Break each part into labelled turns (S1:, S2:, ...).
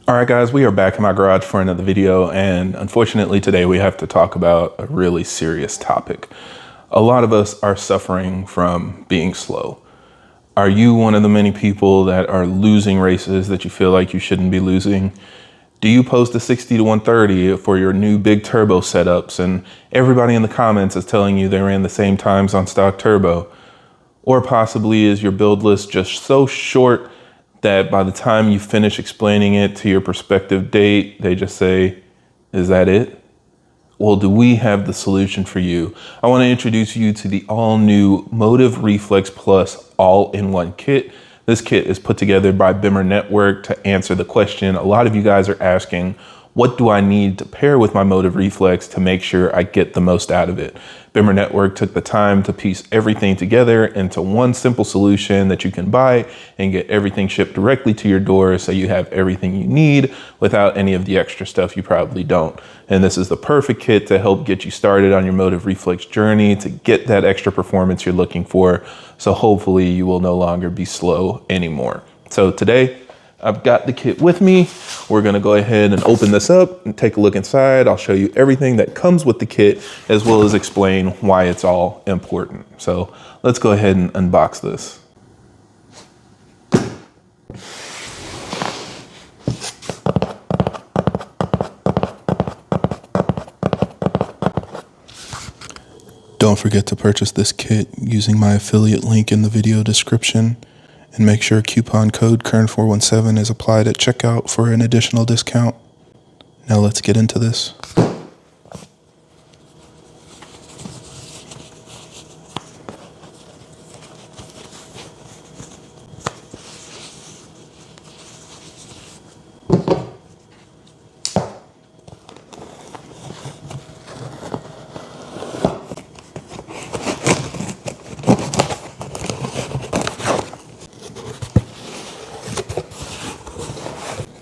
S1: All right, guys, we are back in my garage for another video, and unfortunately today we have to talk about a really serious topic. A lot of us are suffering from being slow. Are you one of the many people that are losing races that you feel like you shouldn't be losing? Do you post a 60 to 130 for your new big turbo setups and everybody in the comments is telling you they ran the same times on stock turbo? Or possibly is your build list just so short that by the time you finish explaining it to your prospective date, they just say, is that it? Well, do we have the solution for you? I want to introduce you to the all-new Motiv Reflex Plus all-in-one kit. This kit is put together by Bimmer Network to answer the question a lot of you guys are asking, what do I need to pair with my Motiv Reflex to make sure I get the most out of it? Bimmer Network took the time to piece everything together into one simple solution that you can buy and get everything shipped directly to your door, so you have everything you need without any of the extra stuff you probably don't. And this is the perfect kit to help get you started on your Motiv Reflex journey to get that extra performance you're looking for. So hopefully you will no longer be slow anymore. So today, I've got the kit with me. We're gonna go ahead and open this up and take a look inside. I'll show you everything that comes with the kit, as well as explain why it's all important. So let's go ahead and unbox this. Don't forget to purchase this kit using my affiliate link in the video description. And make sure coupon code PTCAN2 is applied at checkout for an additional discount. Now let's get into this.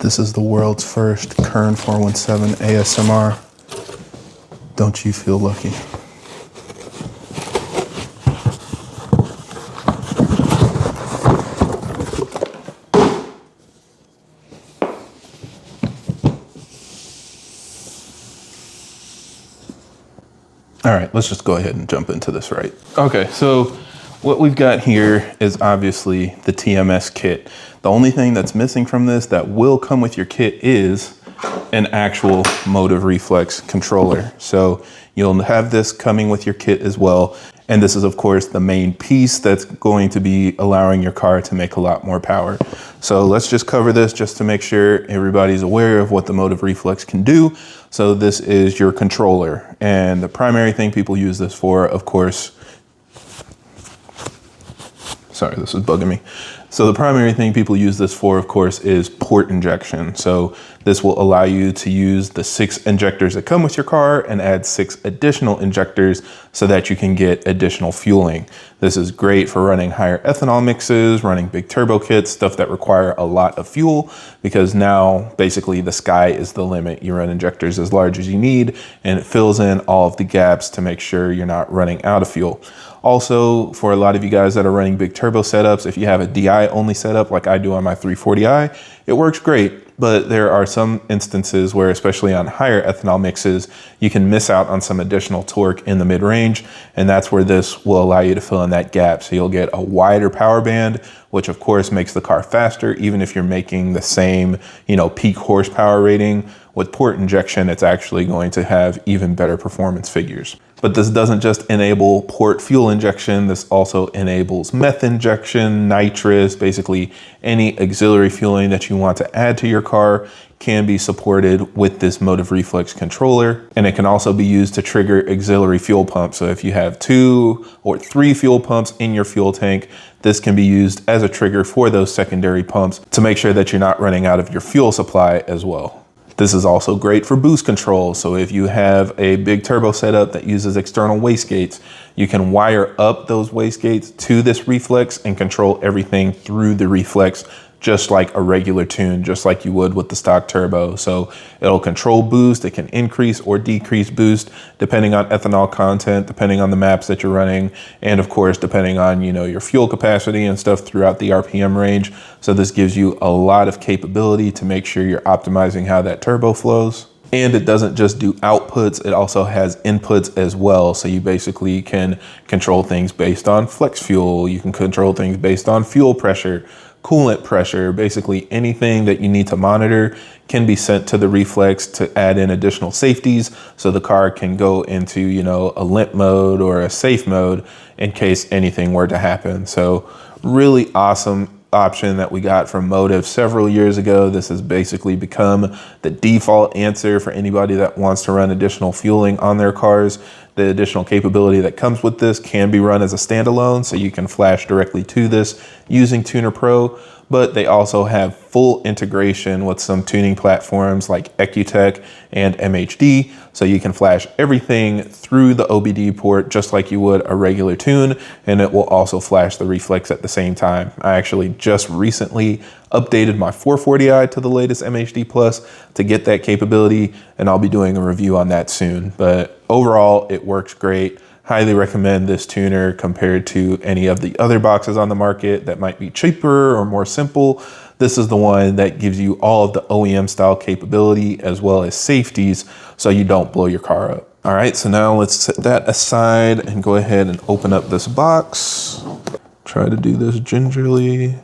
S1: This is the world's first PTCAN2 ASMR. Don't you feel lucky? All right, let's just go ahead and jump into this, right? Okay, so what we've got here is obviously the TMS kit. The only thing that's missing from this that will come with your kit is an actual Motiv Reflex controller. So you'll have this coming with your kit as well. And this is, of course, the main piece that's going to be allowing your car to make a lot more power. So let's just cover this just to make sure everybody's aware of what the Motiv Reflex can do. So this is your controller. And the primary thing people use this for, of course, sorry, this is bugging me. So the primary thing people use this for, of course, is port injection. So this will allow you to use the 6 injectors that come with your car and add 6 additional injectors so that you can get additional fueling. This is great for running higher ethanol mixes, running big turbo kits, stuff that require a lot of fuel, because now basically the sky is the limit. You run injectors as large as you need, and it fills in all of the gaps to make sure you're not running out of fuel. Also, for a lot of you guys that are running big turbo setups, if you have a DI only setup like I do on my 340i, it works great. But there are some instances where, especially on higher ethanol mixes, you can miss out on some additional torque in the mid-range, and that's where this will allow you to fill in that gap. So you'll get a wider power band, which of course makes the car faster, even if you're making the same, peak horsepower rating. With port injection, it's actually going to have even better performance figures. But this doesn't just enable port fuel injection, this also enables meth injection, nitrous, basically any auxiliary fueling that you want to add to your car can be supported with this Motiv Reflex controller. And it can also be used to trigger auxiliary fuel pumps. So if you have 2 or 3 fuel pumps in your fuel tank, this can be used as a trigger for those secondary pumps to make sure that you're not running out of your fuel supply as well. This is also great for boost control. So if you have a big turbo setup that uses external wastegates, you can wire up those wastegates to this reflex and control everything through the reflex just like a regular tune, just like you would with the stock turbo. So it'll control boost. It can increase or decrease boost depending on ethanol content, depending on the maps that you're running, and of course, depending on, you know, your fuel capacity and stuff throughout the RPM range. So this gives you a lot of capability to make sure you're optimizing how that turbo flows. And it doesn't just do outputs, it also has inputs as well. So you basically can control things based on flex fuel. You can control things based on fuel pressure, coolant pressure. Basically anything that you need to monitor can be sent to the Reflex to add in additional safeties. So the car can go into, you know, a limp mode or a safe mode in case anything were to happen. So really awesome option that we got from Motiv several years ago. This has basically become the default answer for anybody that wants to run additional fueling on their cars. The additional capability that comes with this can be run as a standalone, so you can flash directly to this using Tuner Pro, but they also have full integration with some tuning platforms like EcuTech and MHD, so you can flash everything through the OBD port just like you would a regular tune, and it will also flash the Reflex at the same time. I actually just recently updated my 440i to the latest MHD Plus to get that capability, and I'll be doing a review on that soon. But overall, it works great. Highly recommend this tuner compared to any of the other boxes on the market that might be cheaper or more simple. This is the one that gives you all of the OEM style capability as well as safeties so you don't blow your car up. All right, so now let's set that aside and go ahead and open up this box. Try to do this gingerly.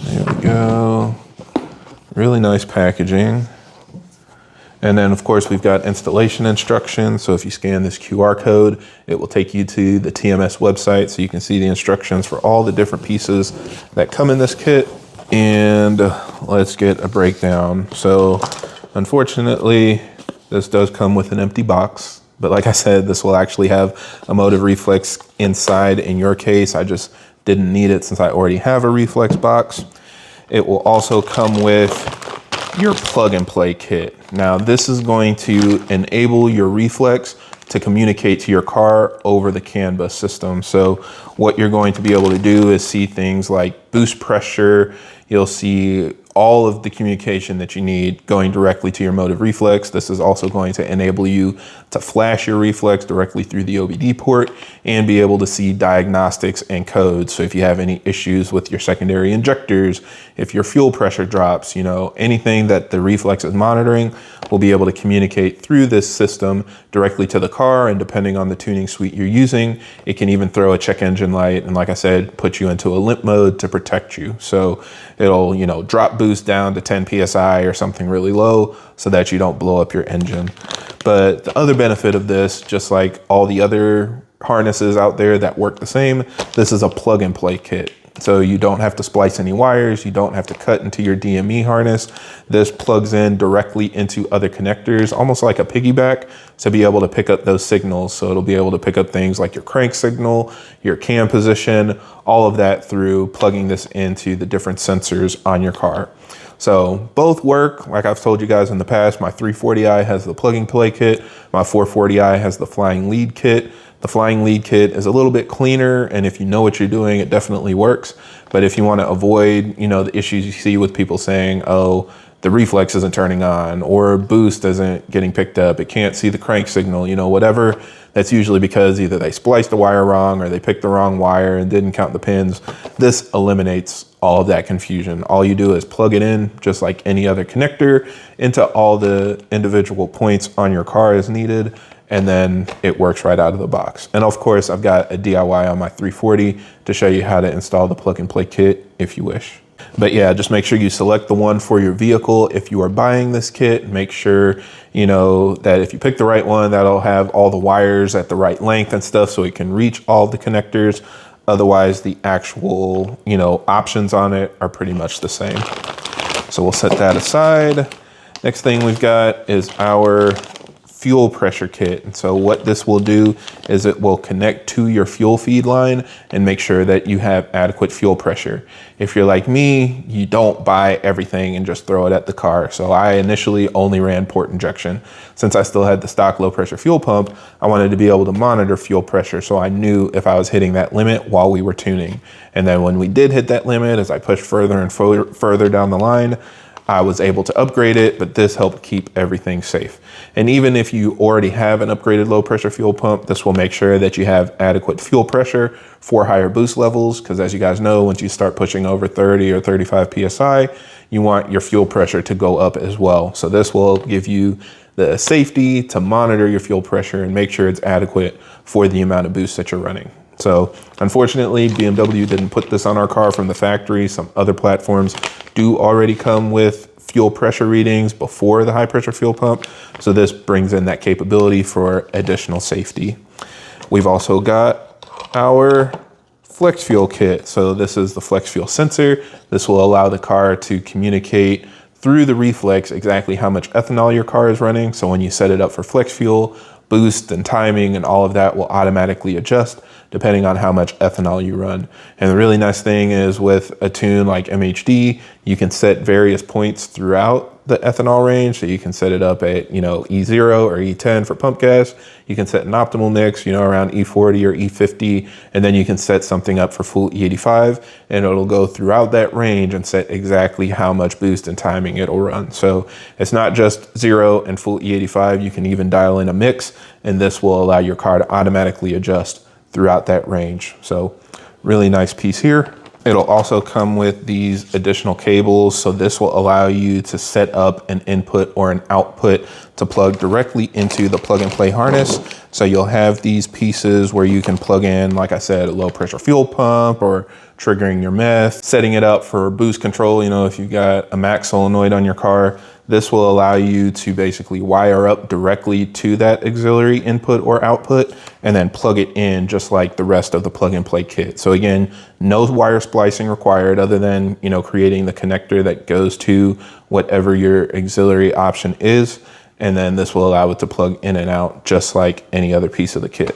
S1: There we go. Really nice packaging. And then of course we've got installation instructions. So if you scan this QR code, it will take you to the TMS website so you can see the instructions for all the different pieces that come in this kit. And let's get a breakdown. So unfortunately, this does come with an empty box, but like I said, this will actually have a Motiv Reflex inside in your case. I just didn't need it since I already have a Reflex box. It will also come with your plug and play kit. Now this is going to enable your Reflex to communicate to your car over the CAN bus system. So what you're going to be able to do is see things like boost pressure. You'll see all of the communication that you need going directly to your Motiv Reflex. This is also going to enable you to flash your Reflex directly through the OBD port and be able to see diagnostics and codes. So if you have any issues with your secondary injectors, if your fuel pressure drops, you know, anything that the Reflex is monitoring will be able to communicate through this system directly to the car. And depending on the tuning suite you're using, it can even throw a check engine light. And like I said, put you into a limp mode to protect you. So it'll, you know, drop boost down to 10 PSI or something really low so that you don't blow up your engine. But the other benefit of this, just like all the other harnesses out there that work the same, this is a plug and play kit. So you don't have to splice any wires. You don't have to cut into your DME harness. This plugs in directly into other connectors, almost like a piggyback, to be able to pick up those signals. So it'll be able to pick up things like your crank signal, your cam position, all of that through plugging this into the different sensors on your car. So both work. Like I've told you guys in the past, my 340i has the plug and play kit. My 440i has the flying lead kit. The flying lead kit is a little bit cleaner, and if you know what you're doing, it definitely works. But if you want to avoid, you know, the issues you see with people saying, oh, the Reflex isn't turning on or boost isn't getting picked up, it can't see the crank signal, you know, whatever, that's usually because either they spliced the wire wrong or they picked the wrong wire and didn't count the pins. This eliminates all of that confusion. All you do is plug it in just like any other connector into all the individual points on your car as needed, and then it works right out of the box. And of course, I've got a DIY on my 340 to show you how to install the plug and play kit if you wish. But yeah, just make sure you select the one for your vehicle. If you are buying this kit, make sure, you know, that if you pick the right one, that'll have all the wires at the right length and stuff so it can reach all the connectors. Otherwise, the actual, you know, options on it are pretty much the same. So we'll set that aside. Next thing we've got is our fuel pressure kit. And so what this will do is it will connect to your fuel feed line and make sure that you have adequate fuel pressure. If you're like me, you don't buy everything and just throw it at the car. So I initially only ran port injection. Since I still had the stock low pressure fuel pump, I wanted to be able to monitor fuel pressure so I knew if I was hitting that limit while we were tuning. And then when we did hit that limit, as I pushed further and further down the line, I was able to upgrade it, but this helped keep everything safe. And even if you already have an upgraded low pressure fuel pump, this will make sure that you have adequate fuel pressure for higher boost levels. Because as you guys know, once you start pushing over 30 or 35 PSI, you want your fuel pressure to go up as well. So this will give you the safety to monitor your fuel pressure and make sure it's adequate for the amount of boost that you're running. So unfortunately, BMW didn't put this on our car from the factory. Some other platforms do already come with fuel pressure readings before the high pressure fuel pump. So this brings in that capability for additional safety. We've also got our flex fuel kit. So this is the flex fuel sensor. This will allow the car to communicate through the reflex exactly how much ethanol your car is running. So when you set it up for flex fuel, boost and timing and all of that will automatically adjust depending on how much ethanol you run. And the really nice thing is with a tune like MHD, you can set various points throughout the ethanol range. So you can set it up at, E0 or E10 for pump gas. You can set an optimal mix, around E40 or E50, and then you can set something up for full E85, and it'll go throughout that range and set exactly how much boost and timing it'll run. So it's not just 0 and full E85. You can even dial in a mix, and this will allow your car to automatically adjust throughout that range. So really nice piece here. It'll also come with these additional cables. So this will allow you to set up an input or an output to plug directly into the plug and play harness. So you'll have these pieces where you can plug in, like I said, a low pressure fuel pump or triggering your meth, setting it up for boost control. If you've got a max solenoid on your car, this will allow you to basically wire up directly to that auxiliary input or output and then plug it in just like the rest of the plug and play kit. So again, no wire splicing required other than, creating the connector that goes to whatever your auxiliary option is. And then this will allow it to plug in and out just like any other piece of the kit.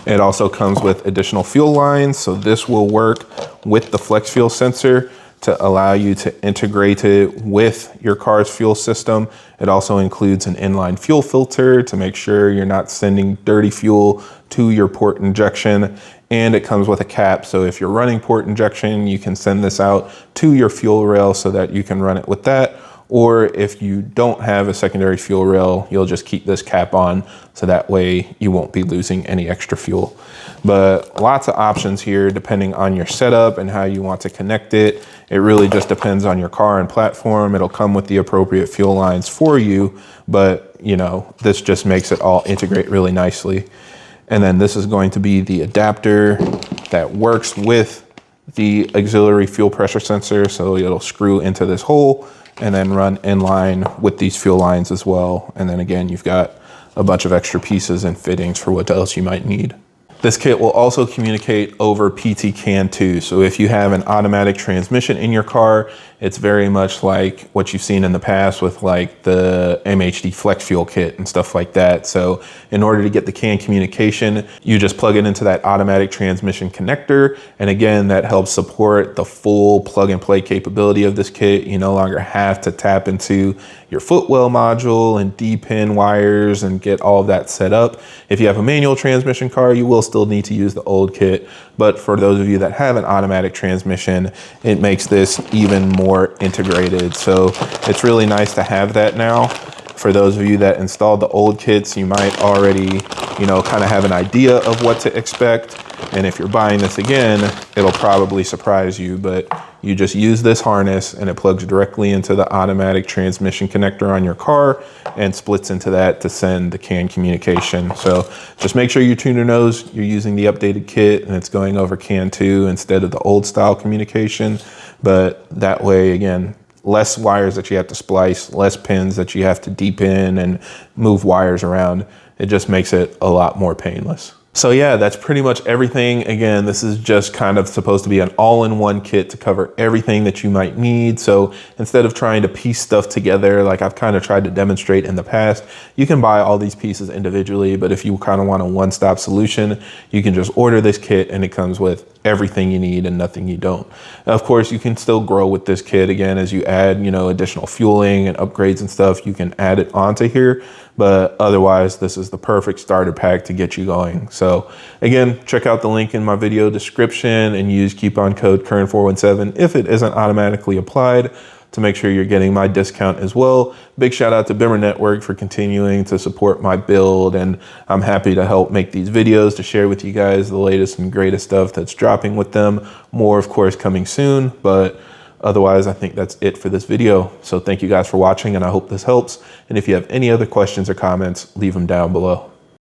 S1: It also comes with additional fuel lines. So this will work with the flex fuel sensor to allow you to integrate it with your car's fuel system. It also includes an inline fuel filter to make sure you're not sending dirty fuel to your port injection. And it comes with a cap. So if you're running port injection, you can send this out to your fuel rail so that you can run it with that. Or if you don't have a secondary fuel rail, you'll just keep this cap on so that way you won't be losing any extra fuel. But lots of options here depending on your setup and how you want to connect it. It really just depends on your car and platform. It'll come with the appropriate fuel lines for you, but this just makes it all integrate really nicely. And then this is going to be the adapter that works with the auxiliary fuel pressure sensor. So it'll screw into this hole and then run in line with these fuel lines as well. And then again, you've got a bunch of extra pieces and fittings for what else you might need. This kit will also communicate over PTCAN2. So if you have an automatic transmission in your car, it's very much like what you've seen in the past with like the MHD flex fuel kit and stuff like that. So in order to get the CAN communication, you just plug it into that automatic transmission connector. And again, that helps support the full plug and play capability of this kit. You no longer have to tap into your footwell module and D-pin wires and get all of that set up. If you have a manual transmission car, you will still need to use the old kit. But for those of you that have an automatic transmission, it makes this even more integrated. So it's really nice to have that now. For those of you that installed the old kits, you might already, kind of have an idea of what to expect. And if you're buying this again, it'll probably surprise you, but you just use this harness and it plugs directly into the automatic transmission connector on your car and splits into that to send the CAN communication. So just make sure your tuner knows you're using the updated kit and it's going over CAN2 instead of the old style communication. But that way, again, less wires that you have to splice, less pins that you have to deep in and move wires around. It just makes it a lot more painless. So yeah, that's pretty much everything. Again, this is just kind of supposed to be an all-in-one kit to cover everything that you might need. So instead of trying to piece stuff together, like I've kind of tried to demonstrate in the past, you can buy all these pieces individually, but if you kind of want a one-stop solution, you can just order this kit and it comes with everything you need and nothing you don't. Now, of course, you can still grow with this kit. Again, as you add, you know, additional fueling and upgrades and stuff, you can add it onto here. But otherwise, this is the perfect starter pack to get you going. So again, check out the link in my video description and use coupon code current417 if it isn't automatically applied, to make sure you're getting my discount as well. Big shout out to Bimmer Network for continuing to support my build, and I'm happy to help make these videos to share with you guys the latest and greatest stuff that's dropping with them. More, of course, coming soon, but otherwise, I think that's it for this video. So thank you guys for watching, and I hope this helps. And if you have any other questions or comments, leave them down below.